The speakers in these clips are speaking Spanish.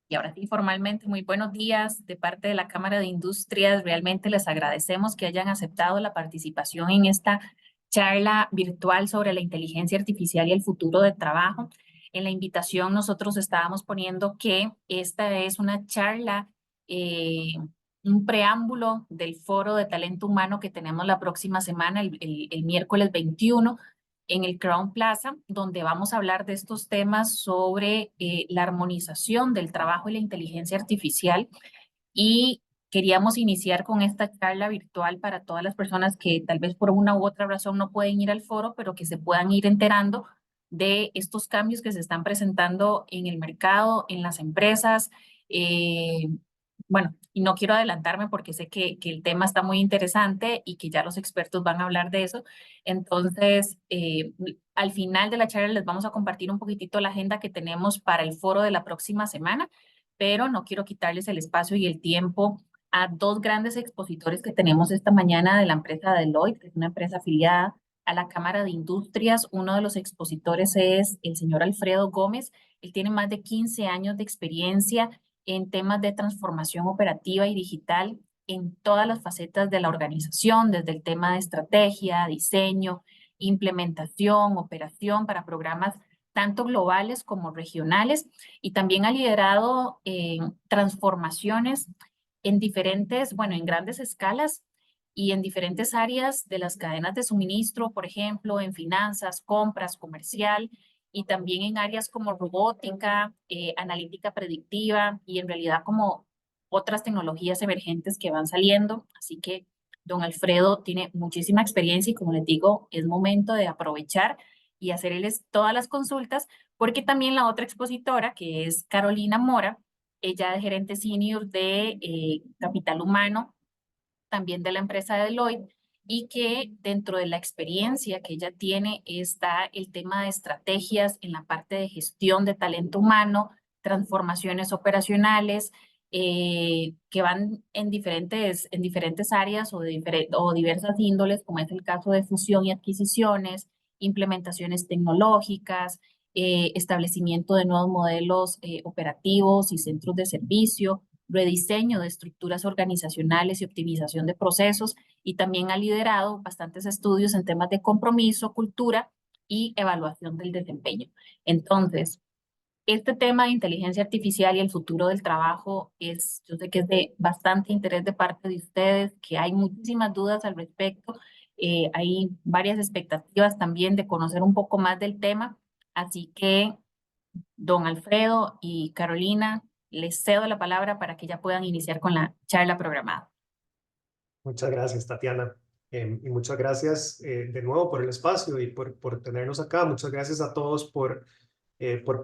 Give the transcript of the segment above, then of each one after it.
Y ahora sí, formalmente, muy buenos días de parte de la Cámara de Industrias. Realmente les agradecemos que hayan aceptado la participación en esta charla virtual sobre la inteligencia artificial y el futuro del trabajo. En la invitación nosotros estábamos poniendo que esta es una charla, eh, un preámbulo del foro de talento humano que tenemos la próxima semana, el miércoles 21 en el Crown Plaza, donde vamos a hablar de estos temas sobre la armonización del trabajo y la inteligencia artificial. Y queríamos iniciar con esta charla virtual para todas las personas que tal vez por una u otra razón no pueden ir al foro, pero que se puedan ir enterando de estos cambios que se están presentando en el mercado, en las empresas. eh, bueno, y no quiero adelantarme porque sé que el tema está muy interesante y que ya los expertos van a hablar de eso. Entonces, al final de la charla les vamos a compartir un poquitito la agenda que tenemos para el foro de la próxima semana, pero no quiero quitarles el espacio y el tiempo a dos grandes expositores que tenemos esta mañana de la empresa Deloitte, que es una empresa afiliada a la Cámara de Industrias. Uno de los expositores es el señor Alfredo Gómez. Él tiene más de 15 años de experiencia en temas de transformación operativa y digital en todas las facetas de la organización, desde el tema de estrategia, diseño, implementación, operación para programas tanto globales como regionales, y también ha liderado transformaciones en diferentes, bueno, en grandes escalas y en diferentes áreas de las cadenas de suministro, por ejemplo, en finanzas, compras, comercial, y también en áreas como robótica, analítica predictiva y en realidad como otras tecnologías emergentes que van saliendo. Así que don Alfredo tiene muchísima experiencia y, como les digo, es momento de aprovechar y hacerles todas las consultas, porque también la otra expositora, que es Carolina Mora, ella es gerente senior de capital humano, también de la empresa de Deloitte, y que dentro de la experiencia que ella tiene está el tema de estrategias en la parte de gestión de talento humano, transformaciones operacionales, que van en diferentes áreas o diversas índoles, como es el caso de fusión y adquisiciones, implementaciones tecnológicas, establecimiento de nuevos modelos operativos y centros de servicio, rediseño de estructuras organizacionales y optimización de procesos, y también ha liderado bastantes estudios en temas de compromiso, cultura y evaluación del desempeño. Entonces, este tema de inteligencia artificial y el futuro del trabajo es, yo sé que es de bastante interés de parte de ustedes, que hay muchísimas dudas al respecto, hay varias expectativas también de conocer un poco más del tema, así que don Alfredo y Carolina, les cedo la palabra para que ya puedan iniciar con la charla programada. Muchas gracias, Tatiana. Y muchas gracias de nuevo por el espacio y por tenernos acá. Muchas gracias a todos por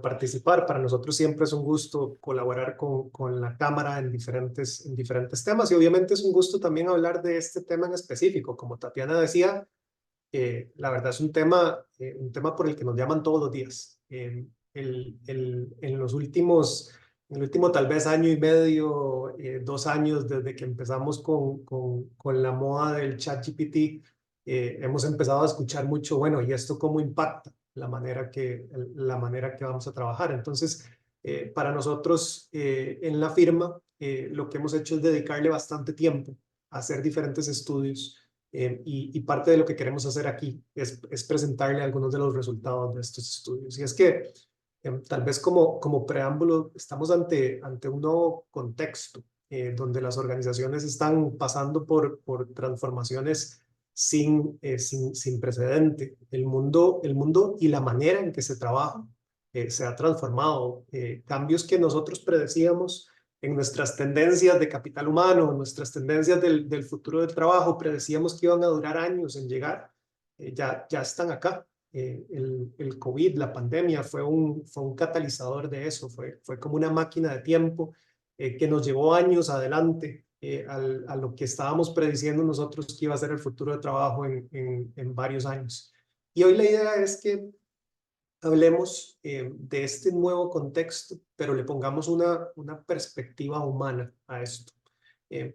participar. Para nosotros siempre es un gusto colaborar con la Cámara en diferentes temas, y obviamente es un gusto también hablar de este tema en específico. Como Tatiana decía, la verdad es un tema por el que nos llaman todos los días. En los últimos, en el último tal vez año y medio, 2 años desde que empezamos con la moda del ChatGPT, hemos empezado a escuchar mucho, bueno, ¿y esto cómo impacta la manera que vamos a trabajar? Entonces, para nosotros en la firma, lo que hemos hecho es dedicarle bastante tiempo a hacer diferentes estudios, y parte de lo que queremos hacer aquí es presentarle algunos de los resultados de estos estudios. Y es que tal vez como preámbulo, estamos ante un nuevo contexto donde las organizaciones están pasando por transformaciones sin precedente. El mundo y la manera en que se trabaja se ha transformado. Cambios que nosotros predecíamos en nuestras tendencias de capital humano, en nuestras tendencias del futuro del trabajo, predecíamos que iban a durar años en llegar, ya están acá. El COVID, la pandemia, fue un catalizador de eso, fue como una máquina de tiempo que nos llevó años adelante a lo que estábamos prediciendo nosotros que iba a ser el futuro de trabajo en varios años. Y hoy la idea es que hablemos de este nuevo contexto, pero le pongamos una perspectiva humana a esto,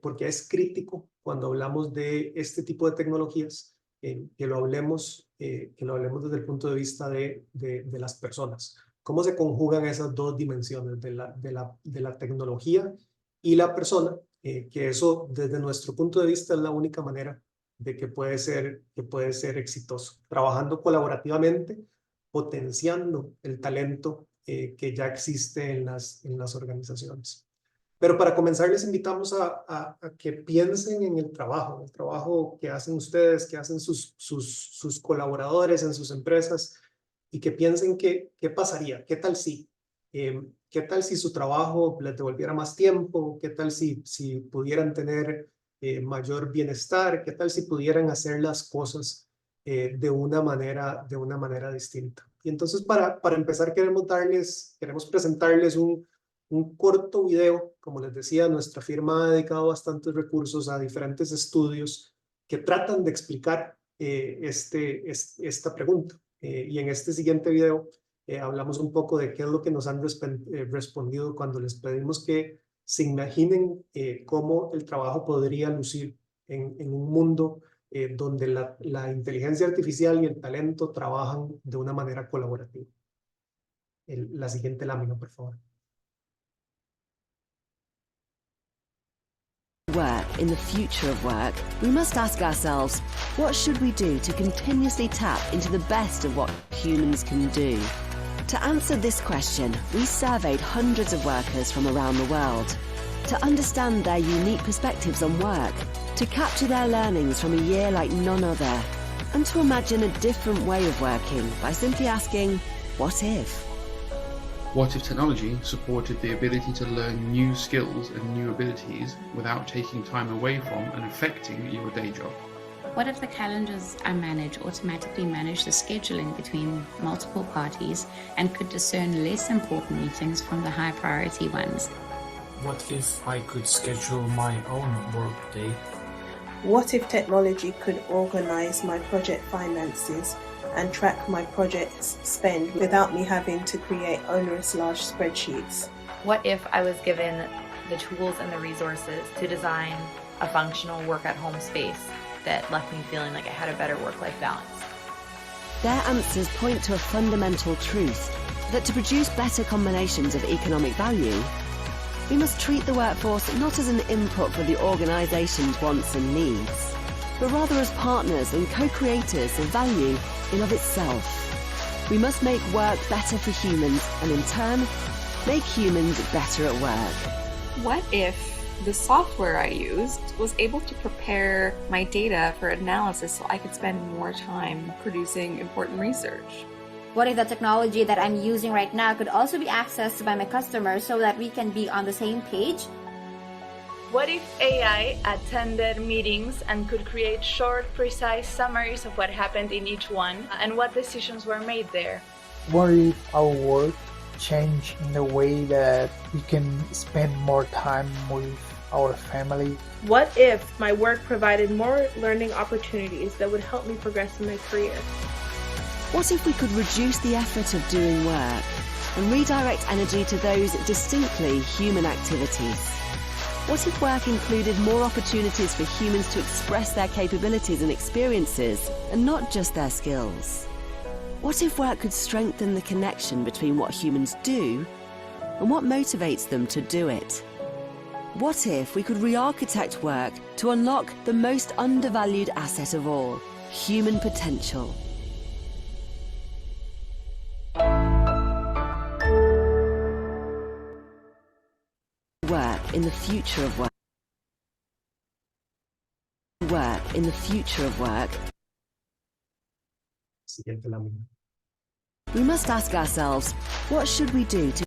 porque es crítico cuando hablamos de este tipo de tecnologías, que lo hablemos desde el punto de vista de las personas. cómo se conjugan esas dos dimensiones de la tecnología y la persona, que eso desde nuestro punto de vista es la única manera de que puede ser exitoso, trabajando colaborativamente, potenciando el talento que ya existe en las organizaciones. Pero para comenzar, les invitamos a que piensen en el trabajo que hacen ustedes, que hacen sus colaboradores en sus empresas, y que piensen qué pasaría, qué tal si su trabajo les devolviera más tiempo, qué tal si pudieran tener mayor bienestar, qué tal si pudieran hacer las cosas de una manera distinta. Y entonces para empezar queremos presentarles un corto video. Como les decía, nuestra firma ha dedicado bastantes recursos a diferentes estudios que tratan de explicar esta pregunta. Y en este siguiente video hablamos un poco de qué es lo que nos han respondido cuando les pedimos que se imaginen cómo el trabajo podría lucir en un mundo donde la inteligencia artificial y el talento trabajan de una manera colaborativa. La siguiente lámina, por favor. Work in the future of work, we must ask ourselves, what should we do to continuously tap into the best of what humans can do? To answer this question, we surveyed hundreds of workers from around the world to understand their unique perspectives on work, to capture their learnings from a year like none other, and to imagine a different way of working by simply asking, what if? What if technology supported the ability to learn new skills and new abilities without taking time away from and affecting your day job? What if the calendars I manage automatically manage the scheduling between multiple parties and could discern less important meetings from the high priority ones? What if I could schedule my own work day? What if technology could organize my project finances and track my project's spend without me having to create onerous large spreadsheets? What if I was given the tools and the resources to design a functional work-at-home space that left me feeling like I had a better work-life balance? Their answers point to a fundamental truth, that to produce better combinations of economic value, we must treat the workforce not as an input for the organisation's wants and needs, but rather as partners and co-creators of value in of itself. We must make work better for humans and in turn, make humans better at work. What if the software I used was able to prepare my data for analysis so I could spend more time producing important research? What if the technology that I'm using right now could also be accessed by my customers so that we can be on the same page? What if AI attended meetings and could create short, precise summaries of what happened in each one and what decisions were made there? What if our work changed in a way that we can spend more time with our family? What if my work provided more learning opportunities that would help me progress in my career? What if we could reduce the effort of doing work and redirect energy to those distinctly human activities? What if work included more opportunities for humans to express their capabilities and experiences, and not just their skills? What if work could strengthen the connection between what humans do and what motivates them to do it? What if we could re-architect work to unlock the most undervalued asset of all, human potential? Work in the future of work. Work in the future of work. Siguiente lámina. We must ask ourselves, what should we do to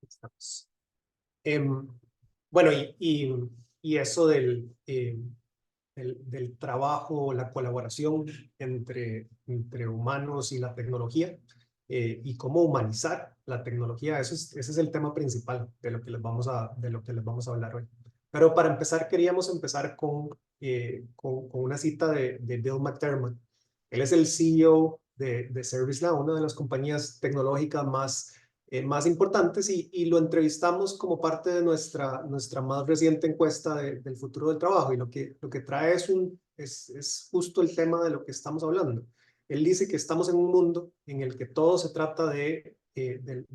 Estamos. Bueno, y eso del trabajo, la colaboración entre humanos y la tecnología, y cómo humanizar la tecnología, ese es el tema principal de lo que les vamos a hablar hoy. Pero para empezar, queríamos empezar con una cita de Bill McDermott. Él es el CEO de ServiceNow, una de las compañías tecnológicas más más importantes y lo entrevistamos como parte de nuestra más reciente encuesta del futuro del trabajo, y lo que trae es justo el tema de lo que estamos hablando. Él dice que estamos en un mundo en el que todo se trata de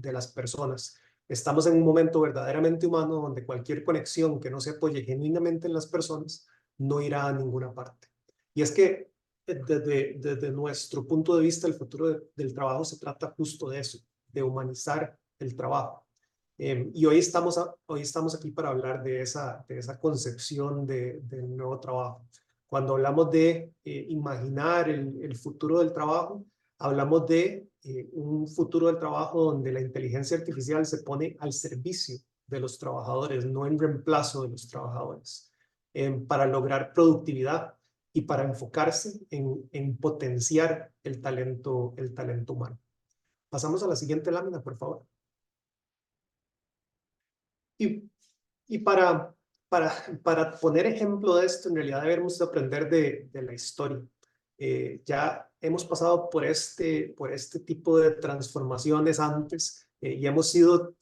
las personas. Estamos en un momento verdaderamente humano donde cualquier conexión que no se apoye genuinamente en las personas no irá a ninguna parte. Y es que desde nuestro punto de vista, el futuro del trabajo se trata justo de eso, de humanizar el trabajo. Y hoy estamos aquí para hablar de esa concepción del nuevo trabajo. Cuando hablamos de imaginar el futuro del trabajo, hablamos de un futuro del trabajo donde la inteligencia artificial se pone al servicio de los trabajadores, no en reemplazo de los trabajadores, para lograr productividad y para enfocarse en potenciar el talento humano. Pasamos a la siguiente lámina, por favor. Y para poner ejemplo de esto, en realidad debemos aprender de la historia. Ya hemos pasado por este tipo de transformaciones antes y hemos sido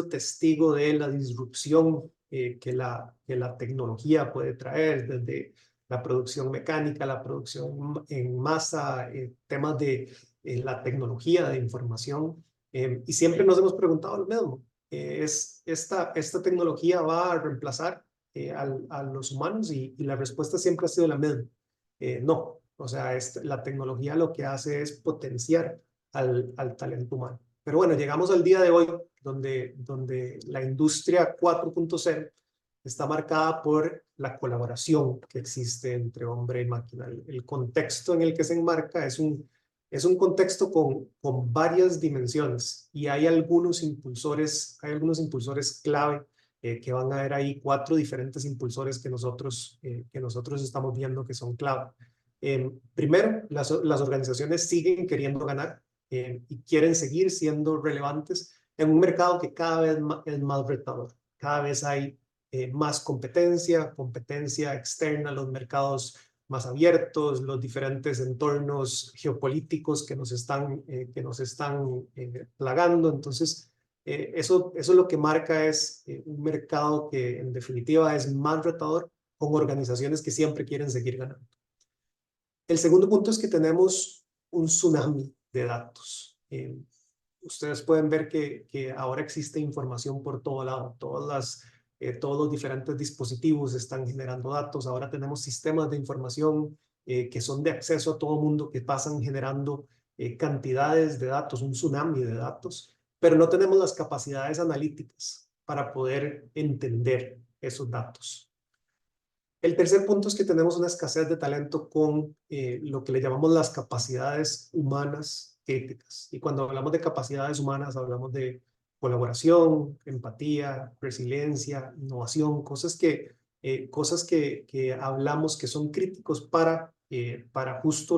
testigo de la disrupción que la tecnología puede traer, desde la producción mecánica, la producción en masa, temas de la tecnología de información, y siempre nos hemos preguntado lo mismo. ¿Esta tecnología va a reemplazar a los humanos? Y la respuesta siempre ha sido la misma. No, o sea, la tecnología lo que hace es potenciar al talento humano. Pero bueno, llegamos al día de hoy donde la industria 4.0 está marcada por la colaboración que existe entre hombre y máquina. El contexto en el que se enmarca es un contexto con varias dimensiones, y hay algunos impulsores clave que van a ver ahí 4 diferentes impulsores que nosotros estamos viendo que son clave. Primero, las organizaciones siguen queriendo ganar y quieren seguir siendo relevantes en un mercado que cada vez es más retador. Cada vez hay más competencia externa, los mercados más abiertos, los diferentes entornos geopolíticos que nos están plagando. Entonces, eso lo que marca es un mercado que en definitiva es más retador, con organizaciones que siempre quieren seguir ganando. El segundo punto es que tenemos un tsunami de datos. Ustedes pueden ver que ahora existe información por todo lado. Todos los diferentes dispositivos están generando datos. Ahora tenemos sistemas de información que son de acceso a todo el mundo, que pasan generando cantidades de datos, un tsunami de datos, pero no tenemos las capacidades analíticas para poder entender esos datos. El tercer punto es que tenemos una escasez de talento con lo que le llamamos las capacidades humanas críticas. Y cuando hablamos de capacidades humanas, hablamos de colaboración, empatía, resiliencia, innovación, cosas que hablamos que son críticos para justo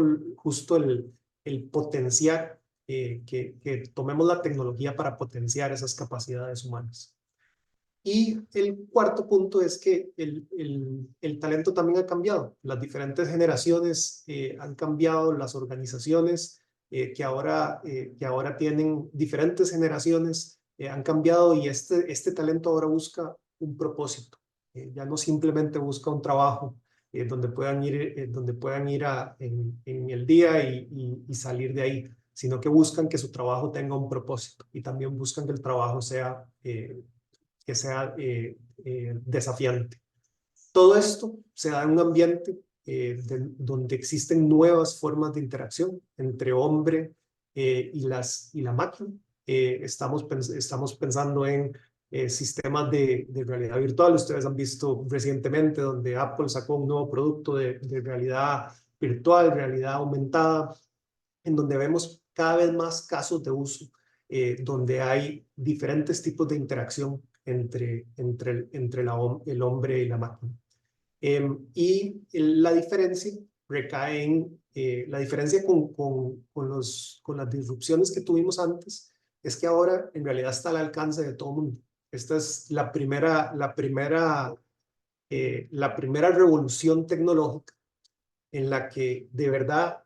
el potenciar, que tomemos la tecnología para potenciar esas capacidades humanas. Y el cuarto punto es que el talento también ha cambiado. Las diferentes generaciones han cambiado, las organizaciones que ahora tienen diferentes generaciones han cambiado, y este talento ahora busca un propósito. Ya no simplemente busca un trabajo donde puedan ir en el día y salir de ahí, sino que buscan que su trabajo tenga un propósito, y también buscan que el trabajo sea desafiante. Todo esto se da en un ambiente donde existen nuevas formas de interacción entre hombre y la máquina. Estamos pensando en sistemas de realidad virtual. Ustedes han visto recientemente donde Apple sacó un nuevo producto de realidad virtual, realidad aumentada, en donde vemos cada vez más casos de uso, donde hay diferentes tipos de interacción entre el hombre y la máquina. Y la diferencia recae en la diferencia con las disrupciones que tuvimos antes, es que ahora en realidad está al alcance de todo el mundo. Esta es la primera revolución tecnológica en la que de verdad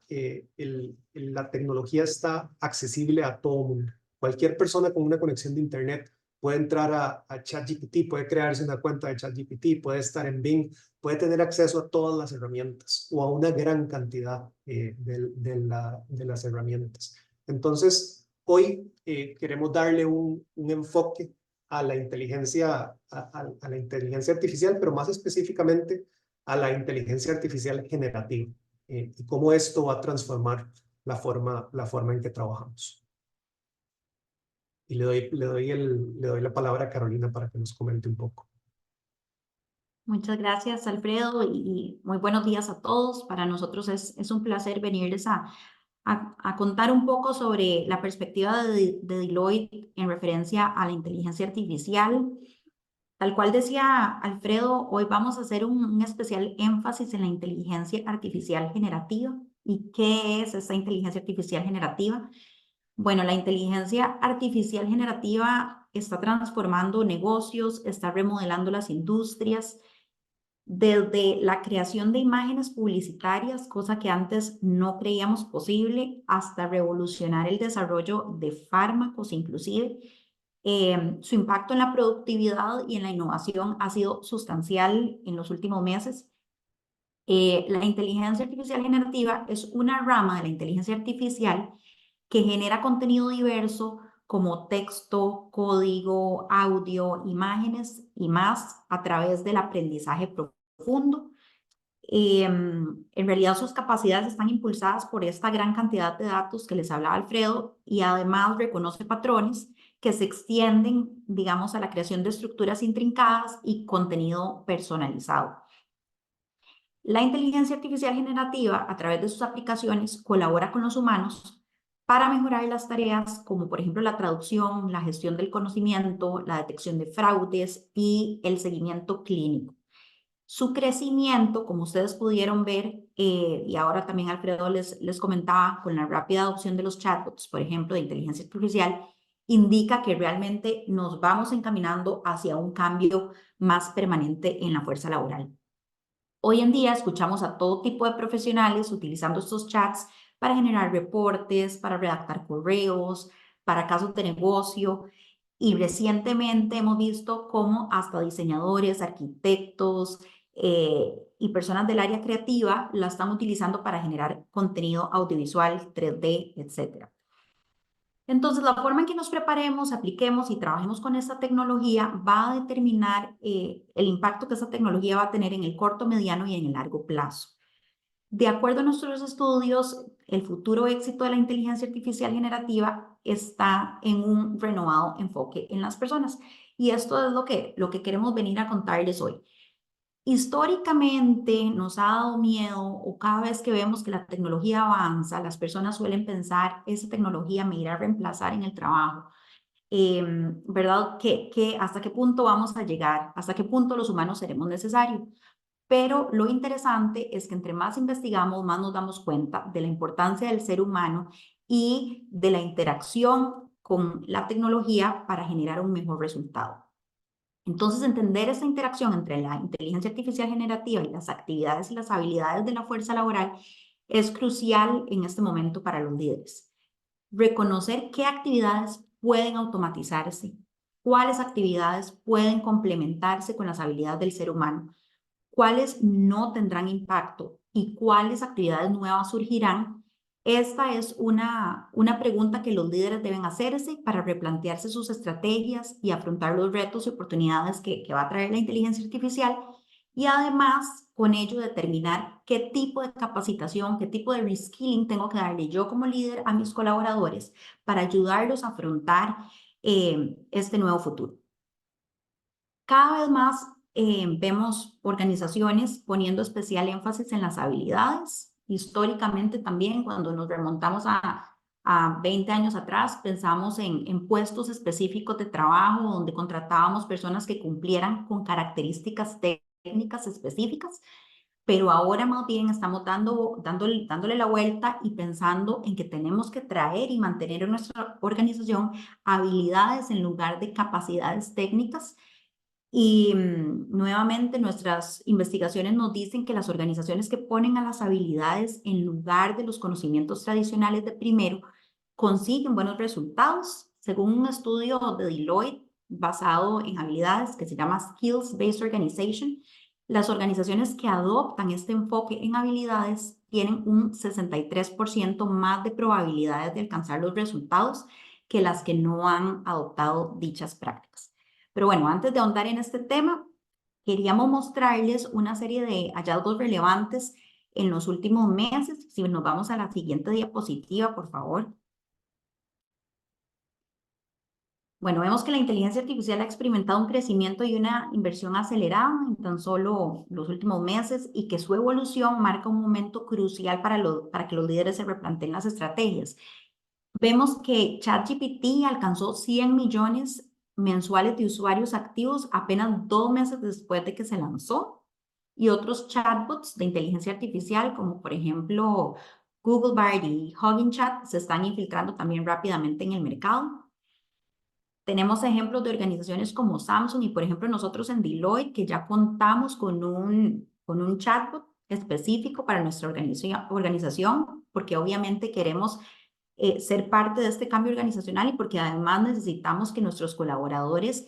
la tecnología está accesible a todo el mundo. Cualquier persona con una conexión de Internet puede entrar a ChatGPT, puede crearse una cuenta de ChatGPT, puede estar en Bing, puede tener acceso a todas las herramientas o a una gran cantidad de las herramientas. Entonces, hoy queremos darle un enfoque a la inteligencia, a la inteligencia artificial, pero más específicamente a la inteligencia artificial generativa y cómo esto va a transformar la forma en que trabajamos. Y le doy la palabra a Carolina para que nos comente un poco. Muchas gracias, Alfredo, y muy buenos días a todos. Para nosotros es un placer venirles a contar un poco sobre la perspectiva de Deloitte en referencia a la inteligencia artificial. Tal cual decía Alfredo, hoy vamos a hacer un especial énfasis en la inteligencia artificial generativa. ¿Y qué es esta inteligencia artificial generativa? Bueno, la inteligencia artificial generativa está transformando negocios, está remodelando las industrias, desde la creación de imágenes publicitarias, cosa que antes no creíamos posible, hasta revolucionar el desarrollo de fármacos inclusive. Su impacto en la productividad y en la innovación ha sido sustancial en los últimos meses. La inteligencia artificial generativa es una rama de la inteligencia artificial que genera contenido diverso como texto, código, audio, imágenes y más a través del aprendizaje profundo. En realidad sus capacidades están impulsadas por esta gran cantidad de datos que les hablaba Alfredo y además reconoce patrones que se extienden, digamos, a la creación de estructuras intrincadas y contenido personalizado. La inteligencia artificial generativa, a través de sus aplicaciones, colabora con los humanos para mejorar las tareas como por ejemplo la traducción, la gestión del conocimiento, la detección de fraudes y el seguimiento clínico. Su crecimiento, como ustedes pudieron ver, y ahora también Alfredo les comentaba, con la rápida adopción de los chatbots, por ejemplo, de inteligencia artificial, indica que realmente nos vamos encaminando hacia un cambio más permanente en la fuerza laboral. Hoy en día escuchamos a todo tipo de profesionales utilizando estos chats para generar reportes, para redactar correos, para casos de negocio. Y recientemente hemos visto cómo hasta diseñadores, arquitectos y personas del área creativa la están utilizando para generar contenido audiovisual, 3D, etc. Entonces, la forma en que nos preparemos, apliquemos y trabajemos con esta tecnología va a determinar el impacto que esa tecnología va a tener en el corto, mediano y en el largo plazo. De acuerdo a nuestros estudios, el futuro éxito de la inteligencia artificial generativa está en un renovado enfoque en las personas. Y esto es lo que queremos venir a contarles hoy. Históricamente nos ha dado miedo, o cada vez que vemos que la tecnología avanza, las personas suelen pensar, esa tecnología me irá a reemplazar en el trabajo. ¿Verdad? ¿Hasta qué punto vamos a llegar? ¿Hasta qué punto los humanos seremos necesarios? Pero lo interesante es que entre más investigamos, más nos damos cuenta de la importancia del ser humano y de la interacción con la tecnología para generar un mejor resultado. Entonces, entender esta interacción entre la inteligencia artificial generativa y las actividades y las habilidades de la fuerza laboral es crucial en este momento para los líderes. Reconocer qué actividades pueden automatizarse, cuáles actividades pueden complementarse con las habilidades del ser humano, cuáles no tendrán impacto y cuáles actividades nuevas surgirán. Esta es una pregunta que los líderes deben hacerse para replantearse sus estrategias y afrontar los retos y oportunidades que va a traer la inteligencia artificial y además con ello determinar qué tipo de capacitación, qué tipo de reskilling tengo que darle yo como líder a mis colaboradores para ayudarlos a afrontar este nuevo futuro. Cada vez más vemos organizaciones poniendo especial énfasis en las habilidades. Históricamente también, cuando nos remontamos a 20 años atrás, pensamos en puestos específicos de trabajo donde contratábamos personas que cumplieran con características técnicas específicas, pero ahora más bien estamos dándole la vuelta y pensando en que tenemos que traer y mantener en nuestra organización habilidades en lugar de capacidades técnicas. Y nuevamente nuestras investigaciones nos dicen que las organizaciones que ponen a las habilidades en lugar de los conocimientos tradicionales de primero consiguen buenos resultados, Según un estudio de Deloitte basado en habilidades que se llama Skills Based Organization, las organizaciones que adoptan este enfoque en habilidades tienen un 63% más de probabilidades de alcanzar los resultados que las que no han adoptado dichas prácticas. Pero bueno, antes de ahondar en este tema, queríamos mostrarles una serie de hallazgos relevantes en los últimos meses. Si nos vamos a la siguiente diapositiva, por favor. Bueno, vemos que la inteligencia artificial ha experimentado un crecimiento y una inversión acelerada en tan solo los últimos meses y que su evolución marca un momento crucial para que los líderes se replanteen las estrategias. Vemos que ChatGPT alcanzó 100 millones mensuales de usuarios activos apenas 2 meses después de que se lanzó, y otros chatbots de inteligencia artificial, como por ejemplo Google Bard y Hugging Chat, se están infiltrando también rápidamente en el mercado. Tenemos ejemplos de organizaciones como Samsung y, por ejemplo, nosotros en Deloitte, que ya contamos con un chatbot específico para nuestra organización, porque obviamente queremos ser parte de este cambio organizacional y porque además necesitamos que nuestros colaboradores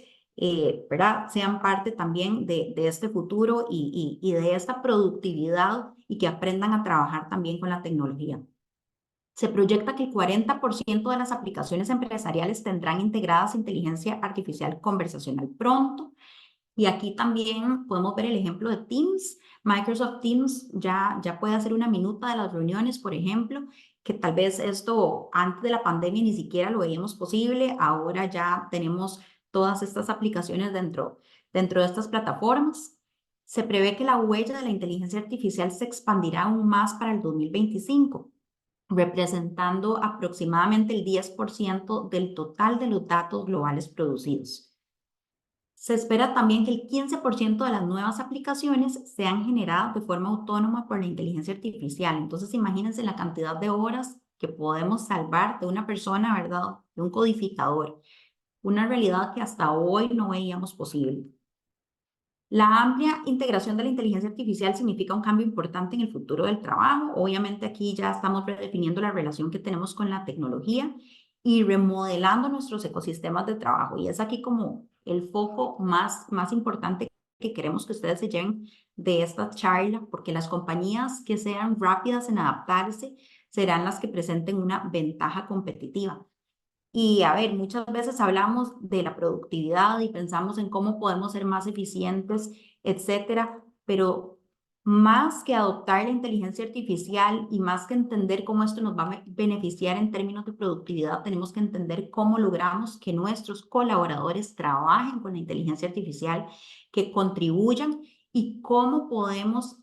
¿verdad? Sean parte también de este futuro y de esta productividad y que aprendan a trabajar también con la tecnología. Se proyecta que el 40% de las aplicaciones empresariales tendrán integradas inteligencia artificial conversacional pronto. Y aquí también podemos ver el ejemplo de Teams. Microsoft Teams ya puede hacer una minuta de las reuniones, por ejemplo, que tal vez esto antes de la pandemia ni siquiera lo veíamos posible. Ahora ya tenemos todas estas aplicaciones dentro de estas plataformas. Se prevé que la huella de la inteligencia artificial se expandirá aún más para el 2025. Representando aproximadamente el 10% del total de los datos globales producidos. Se espera también que el 15% de las nuevas aplicaciones sean generadas de forma autónoma por la inteligencia artificial. Entonces, imagínense la cantidad de horas que podemos salvar de una persona, ¿verdad? De un codificador. Una realidad que hasta hoy no veíamos posible. La amplia integración de la inteligencia artificial significa un cambio importante en el futuro del trabajo. Obviamente aquí ya estamos redefiniendo la relación que tenemos con la tecnología y remodelando nuestros ecosistemas de trabajo. Y es aquí como el foco más importante que queremos que ustedes se lleven de esta charla, porque las compañías que sean rápidas en adaptarse serán las que presenten una ventaja competitiva. Y a ver, muchas veces hablamos de la productividad y pensamos en cómo podemos ser más eficientes, etcétera, pero más que adoptar la inteligencia artificial y más que entender cómo esto nos va a beneficiar en términos de productividad, tenemos que entender cómo logramos que nuestros colaboradores trabajen con la inteligencia artificial, que contribuyan y cómo podemos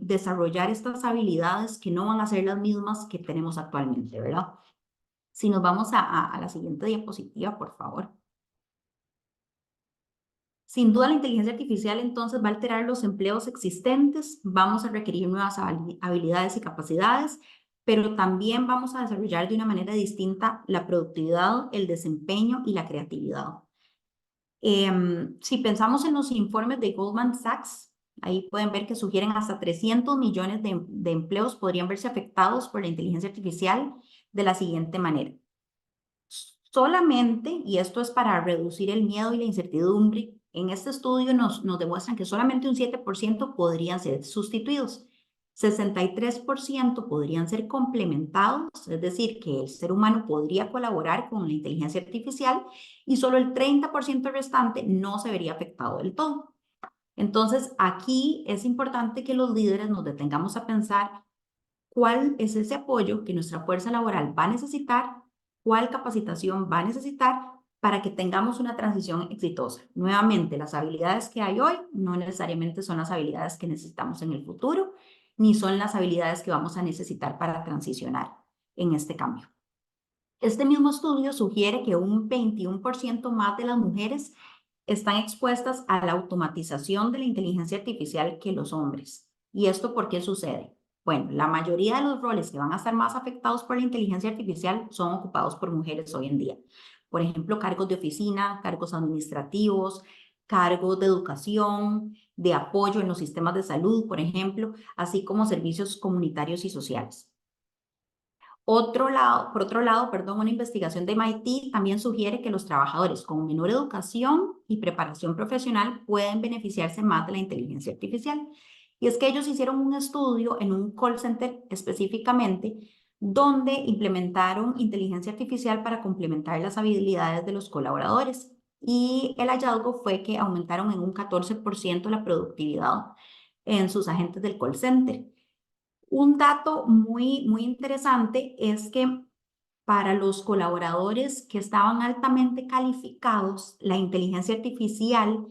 desarrollar estas habilidades que no van a ser las mismas que tenemos actualmente, ¿verdad? Si nos vamos a la siguiente diapositiva, por favor. Sin duda, la inteligencia artificial entonces va a alterar los empleos existentes, vamos a requerir nuevas habilidades y capacidades, pero también vamos a desarrollar de una manera distinta la productividad, el desempeño y la creatividad. Si pensamos en los informes de Goldman Sachs, ahí pueden ver que sugieren hasta 300 millones de empleos podrían verse afectados por la inteligencia artificial de la siguiente manera. Solamente, y esto es para reducir el miedo y la incertidumbre, en este estudio nos demuestran que solamente un 7% podrían ser sustituidos, 63% podrían ser complementados, es decir, que el ser humano podría colaborar con la inteligencia artificial y solo el 30% restante no se vería afectado del todo. Entonces, aquí es importante que los líderes nos detengamos a pensar cuál es ese apoyo que nuestra fuerza laboral va a necesitar, cuál capacitación va a necesitar para que tengamos una transición exitosa. Nuevamente, las habilidades que hay hoy no necesariamente son las habilidades que necesitamos en el futuro, ni son las habilidades que vamos a necesitar para transicionar en este cambio. Este mismo estudio sugiere que un 21% más de las mujeres están expuestas a la automatización de la inteligencia artificial que los hombres. ¿Y esto por qué sucede? Bueno, la mayoría de los roles que van a estar más afectados por la inteligencia artificial son ocupados por mujeres hoy en día. Por ejemplo, cargos de oficina, cargos administrativos, cargos de educación, de apoyo en los sistemas de salud, por ejemplo, así como servicios comunitarios y sociales. Por otro lado, perdón, una investigación de MIT también sugiere que los trabajadores con menor educación y preparación profesional pueden beneficiarse más de la inteligencia artificial. Y es que ellos hicieron un estudio en un call center específicamente, donde implementaron inteligencia artificial para complementar las habilidades de los colaboradores. Y el hallazgo fue que aumentaron en un 14% la productividad en sus agentes del call center. Un dato muy interesante es que para los colaboradores que estaban altamente calificados, la inteligencia artificial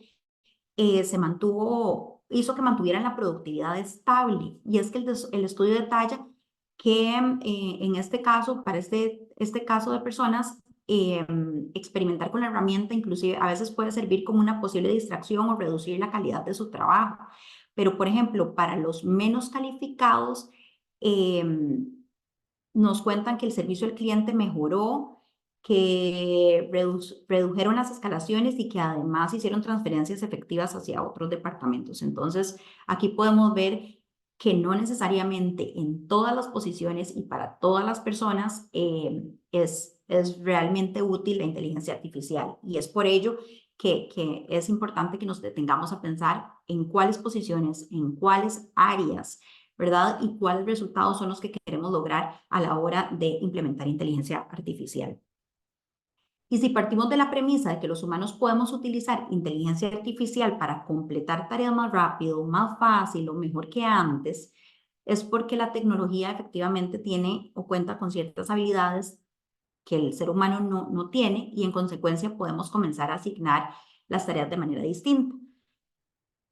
hizo que mantuvieran la productividad estable. Y es que el estudio detalla que en este caso, para este caso de personas, experimentar con la herramienta inclusive a veces puede servir como una posible distracción o reducir la calidad de su trabajo. Pero, por ejemplo, para los menos calificados, nos cuentan que el servicio al cliente mejoró, que redujeron las escalaciones y que además hicieron transferencias efectivas hacia otros departamentos. Entonces, aquí podemos ver que no necesariamente en todas las posiciones y para todas las personas es realmente útil la inteligencia artificial. Y es por ello que es importante que nos detengamos a pensar en cuáles posiciones, en cuáles áreas, ¿verdad? Y cuáles resultados son los que queremos lograr a la hora de implementar inteligencia artificial. Y si partimos de la premisa de que los humanos podemos utilizar inteligencia artificial para completar tareas más rápido, más fácil o mejor que antes, es porque la tecnología efectivamente tiene o cuenta con ciertas habilidades que el ser humano no tiene y en consecuencia podemos comenzar a asignar las tareas de manera distinta.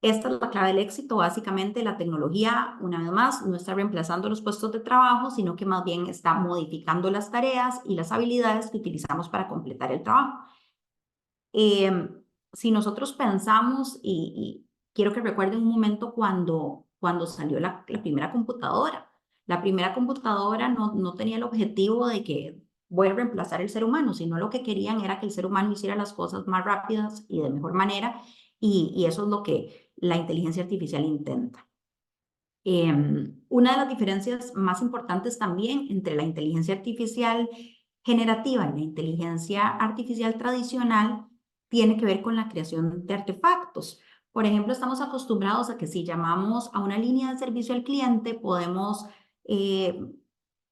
Esta es la clave del éxito. Básicamente, la tecnología, una vez más, no está reemplazando los puestos de trabajo, sino que más bien está modificando las tareas y las habilidades que utilizamos para completar el trabajo. Si nosotros pensamos, y quiero que recuerden un momento cuando salió la primera computadora. La primera computadora no tenía el objetivo de que voy a reemplazar el ser humano, sino lo que querían era que el ser humano hiciera las cosas más rápidas y de mejor manera, y eso es lo que la inteligencia artificial intenta. Una de las diferencias más importantes también entre la inteligencia artificial generativa y la inteligencia artificial tradicional tiene que ver con la creación de artefactos. Por ejemplo, estamos acostumbrados a que si llamamos a una línea de servicio al cliente, podemos,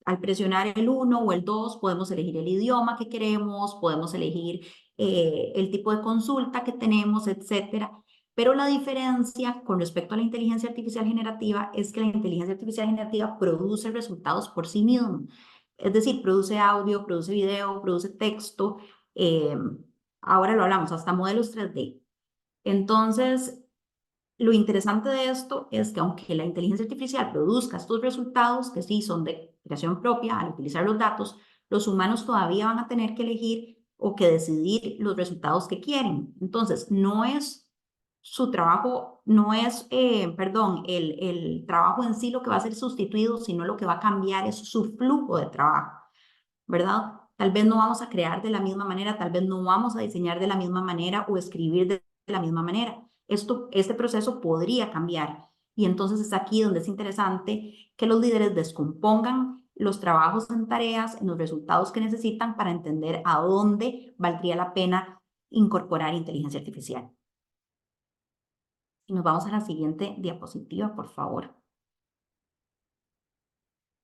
al presionar el 1 o el 2, podemos elegir el idioma que queremos, podemos elegir el tipo de consulta que tenemos, etcétera. Pero la diferencia con respecto a la inteligencia artificial generativa es que la inteligencia artificial generativa produce resultados por sí misma. Es decir, produce audio, produce video, produce texto. Ahora lo hablamos, hasta modelos 3D. Entonces, lo interesante de esto es que aunque la inteligencia artificial produzca estos resultados, que sí son de creación propia al utilizar los datos, los humanos todavía van a tener que elegir o que decidir los resultados que quieren. Entonces, no es su trabajo, no es, el trabajo en sí lo que va a ser sustituido, sino lo que va a cambiar es su flujo de trabajo, ¿verdad? Tal vez no vamos a crear de la misma manera, tal vez no vamos a diseñar de la misma manera o escribir de la misma manera. Este proceso podría cambiar y entonces es aquí donde es interesante que los líderes descompongan los trabajos en tareas, en los resultados que necesitan para entender a dónde valdría la pena incorporar inteligencia artificial. Y nos vamos a la siguiente diapositiva, por favor.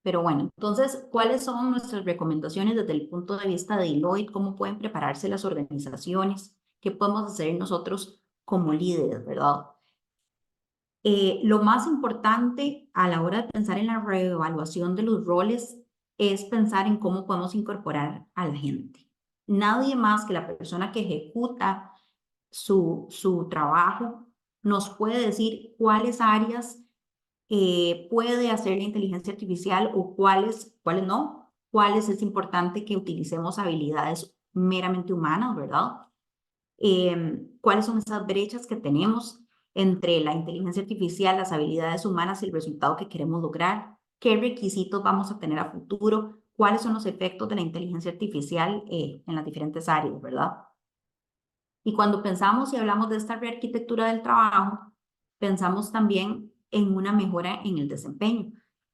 Pero bueno, entonces, ¿cuáles son nuestras recomendaciones desde el punto de vista de Deloitte? ¿Cómo pueden prepararse las organizaciones? ¿Qué podemos hacer nosotros como líderes, verdad? Lo más importante a la hora de pensar en la reevaluación de los roles es pensar en cómo podemos incorporar a la gente. Nadie más que la persona que ejecuta su trabajo nos puede decir cuáles áreas puede hacer la inteligencia artificial o cuáles no, cuáles es importante que utilicemos habilidades meramente humanas, ¿verdad? ¿Cuáles son esas brechas que tenemos entre la inteligencia artificial, las habilidades humanas y el resultado que queremos lograr? ¿Qué requisitos vamos a tener a futuro? ¿Cuáles son los efectos de la inteligencia artificial en las diferentes áreas, verdad? Y cuando pensamos y hablamos de esta rearquitectura del trabajo, pensamos también en una mejora en el desempeño.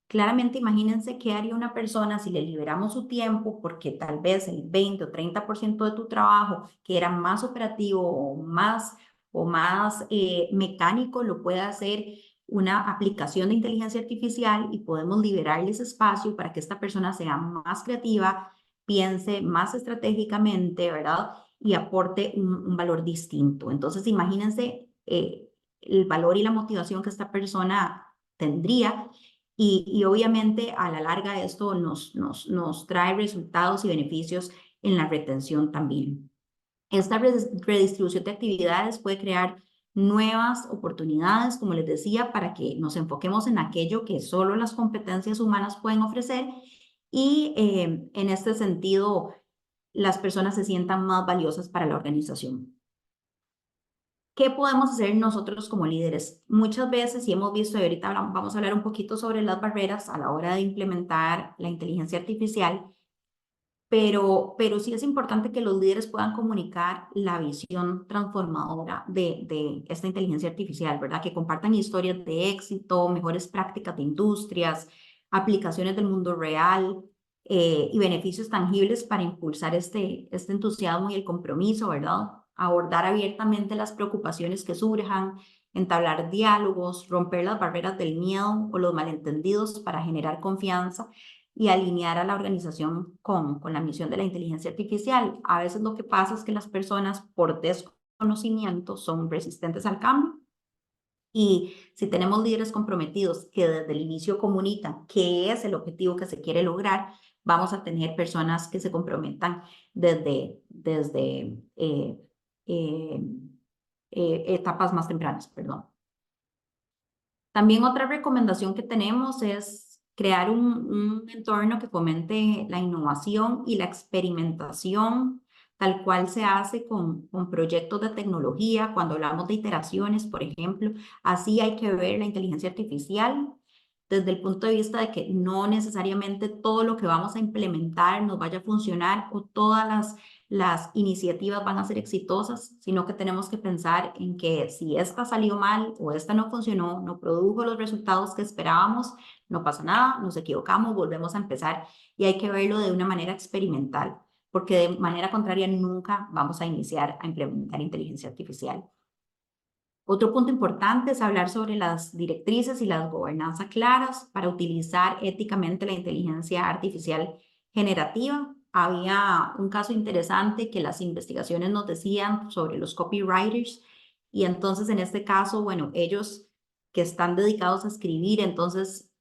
Claramente, imagínense qué haría una persona si le liberamos su tiempo, porque tal vez el 20 o 30% de tu trabajo, que era más operativo o más mecánico, lo puede hacer una aplicación de inteligencia artificial y podemos liberarles espacio para que esta persona sea más creativa, piense más estratégicamente, ¿verdad? Y aporte un valor distinto. Entonces, imagínense el valor y la motivación que esta persona tendría. Y obviamente a la larga esto nos trae resultados y beneficios en la retención también. Esta redistribución de actividades puede crear nuevas oportunidades, como les decía, para que nos enfoquemos en aquello que solo las competencias humanas pueden ofrecer y en este sentido las personas se sientan más valiosas para la organización. ¿Qué podemos hacer nosotros como líderes? Muchas veces, y hemos visto, y ahorita vamos a hablar un poquito sobre las barreras a la hora de implementar la inteligencia artificial, pero sí es importante que los líderes puedan comunicar la visión transformadora de esta inteligencia artificial, ¿verdad? Que compartan historias de éxito, mejores prácticas de industrias, aplicaciones del mundo real y beneficios tangibles para impulsar este entusiasmo y el compromiso, ¿verdad? Abordar abiertamente las preocupaciones que surjan, entablar diálogos, romper las barreras del miedo o los malentendidos para generar confianza y alinear a la organización con la misión de la inteligencia artificial. A veces lo que pasa es que las personas por desconocimiento son resistentes al cambio y si tenemos líderes comprometidos que desde el inicio comunican qué es el objetivo que se quiere lograr, vamos a tener personas que se comprometan desde etapas más tempranas, perdón. También otra recomendación que tenemos es crear un entorno que fomente la innovación y la experimentación, tal cual se hace con proyectos de tecnología. Cuando hablamos de iteraciones, por ejemplo, así hay que ver la inteligencia artificial desde el punto de vista de que no necesariamente todo lo que vamos a implementar nos vaya a funcionar o todas las iniciativas van a ser exitosas, sino que tenemos que pensar en que si esta salió mal o esta no funcionó, no produjo los resultados que esperábamos, no pasa nada, nos equivocamos, volvemos a empezar y hay que verlo de una manera experimental, porque de manera contraria nunca vamos a iniciar a implementar inteligencia artificial. Otro punto importante es hablar sobre las directrices y las gobernanzas claras para utilizar éticamente la inteligencia artificial generativa. Había un caso interesante que las investigaciones nos decían sobre los copywriters y entonces en este caso, bueno, ellos que están dedicados a escribir, entonces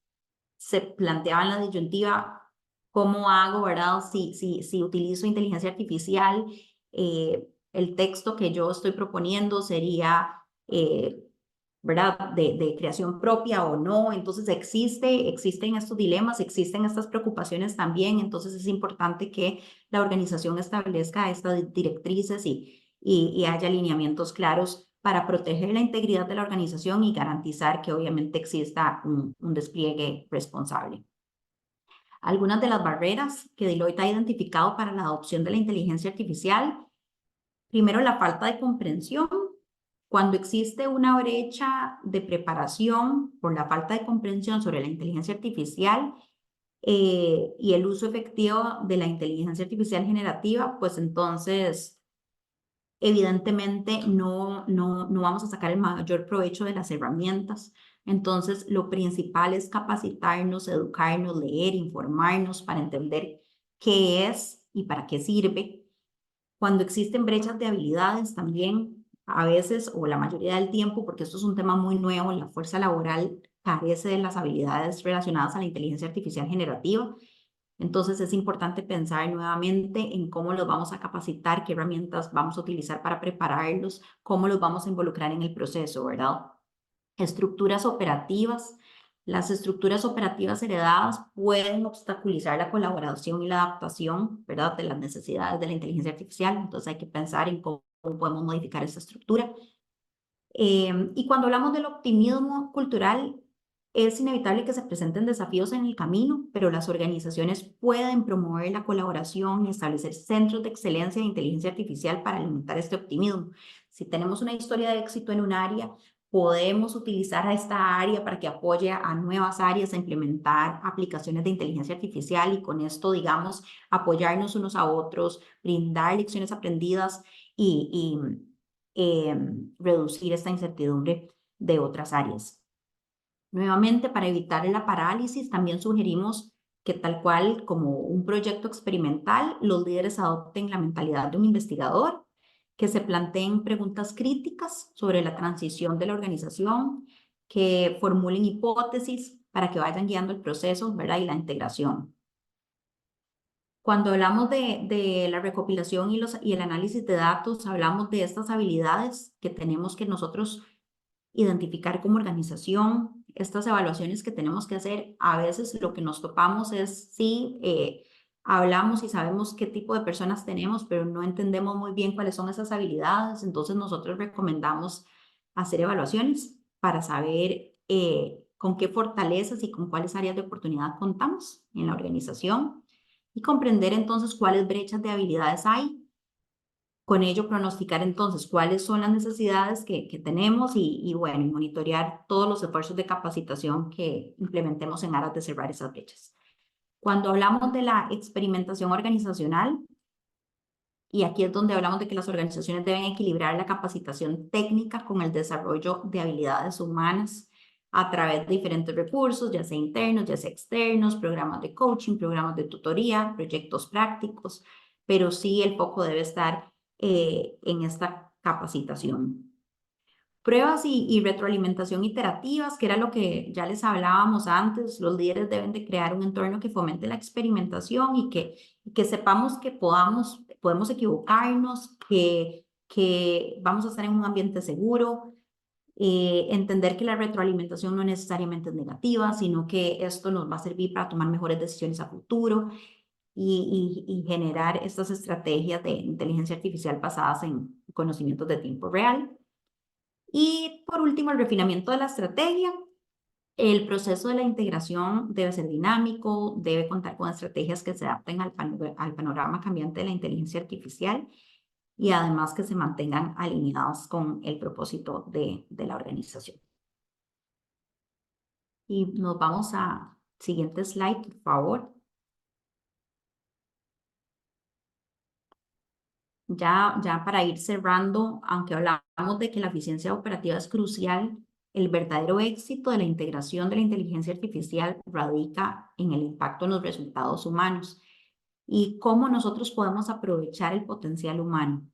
se planteaban la disyuntiva, ¿cómo hago, verdad? Si utilizo inteligencia artificial, el texto que yo estoy proponiendo sería ¿verdad? De creación propia o no. Entonces existen estos dilemas, existen estas preocupaciones también. Entonces es importante que la organización establezca estas directrices y haya alineamientos claros para proteger la integridad de la organización y garantizar que obviamente exista un despliegue responsable. Algunas de las barreras que Deloitte ha identificado para la adopción de la inteligencia artificial. Primero, la falta de comprensión. Cuando existe una brecha de preparación por la falta de comprensión sobre la inteligencia artificial y el uso efectivo de la inteligencia artificial generativa, pues entonces evidentemente no vamos a sacar el mayor provecho de las herramientas. Entonces lo principal es capacitarnos, educarnos, leer, informarnos para entender qué es y para qué sirve. Cuando existen brechas de habilidades también, a veces o la mayoría del tiempo, porque esto es un tema muy nuevo, la fuerza laboral carece de las habilidades relacionadas a la inteligencia artificial generativa. Entonces es importante pensar nuevamente en cómo los vamos a capacitar, qué herramientas vamos a utilizar para prepararlos, cómo los vamos a involucrar en el proceso, ¿verdad? Estructuras operativas. Las estructuras operativas heredadas pueden obstaculizar la colaboración y la adaptación, ¿verdad? De las necesidades de la inteligencia artificial. Entonces hay que pensar en cómo podemos modificar esa estructura. Y cuando hablamos del optimismo cultural, es inevitable que se presenten desafíos en el camino, pero las organizaciones pueden promover la colaboración y establecer centros de excelencia de inteligencia artificial para alimentar este optimismo. Si tenemos una historia de éxito en un área, podemos utilizar a esta área para que apoye a nuevas áreas a implementar aplicaciones de inteligencia artificial y con esto, digamos, apoyarnos unos a otros, brindar lecciones aprendidas y reducir esta incertidumbre de otras áreas. Nuevamente, para evitar la parálisis, también sugerimos que tal cual como un proyecto experimental, los líderes adopten la mentalidad de un investigador, que se planteen preguntas críticas sobre la transición de la organización, que formulen hipótesis para que vayan guiando el proceso, ¿verdad? Y la integración. Cuando hablamos de la recopilación y el análisis de datos, hablamos de estas habilidades que tenemos que nosotros identificar como organización, estas evaluaciones que tenemos que hacer. A veces lo que nos topamos es, sí, hablamos y sabemos qué tipo de personas tenemos, pero no entendemos muy bien cuáles son esas habilidades. Entonces nosotros recomendamos hacer evaluaciones para saber con qué fortalezas y con cuáles áreas de oportunidad contamos en la organización y comprender entonces cuáles brechas de habilidades hay. Con ello, pronosticar entonces cuáles son las necesidades que tenemos y bueno, y monitorear todos los esfuerzos de capacitación que implementemos en aras de cerrar esas brechas. Cuando hablamos de la experimentación organizacional, y aquí es donde hablamos de que las organizaciones deben equilibrar la capacitación técnica con el desarrollo de habilidades humanas a través de diferentes recursos, ya sea internos, ya sea externos, programas de coaching, programas de tutoría, proyectos prácticos, pero sí el foco debe estar en esta capacitación. Pruebas y retroalimentación iterativas, que era lo que ya les hablábamos antes. Los líderes deben de crear un entorno que fomente la experimentación y que sepamos que podemos equivocarnos, que vamos a estar en un ambiente seguro, entender que la retroalimentación no necesariamente es negativa, sino que esto nos va a servir para tomar mejores decisiones a futuro y generar estas estrategias de inteligencia artificial basadas en conocimientos de tiempo real. Y por último, el refinamiento de la estrategia. El proceso de la integración debe ser dinámico, debe contar con estrategias que se adapten al panorama cambiante de la inteligencia artificial y además que se mantengan alineadas con el propósito de la organización. Y nos vamos a siguiente slide, por favor. Ya para ir cerrando, aunque hablamos de que la eficiencia operativa es crucial, el verdadero éxito de la integración de la inteligencia artificial radica en el impacto en los resultados humanos y cómo nosotros podemos aprovechar el potencial humano.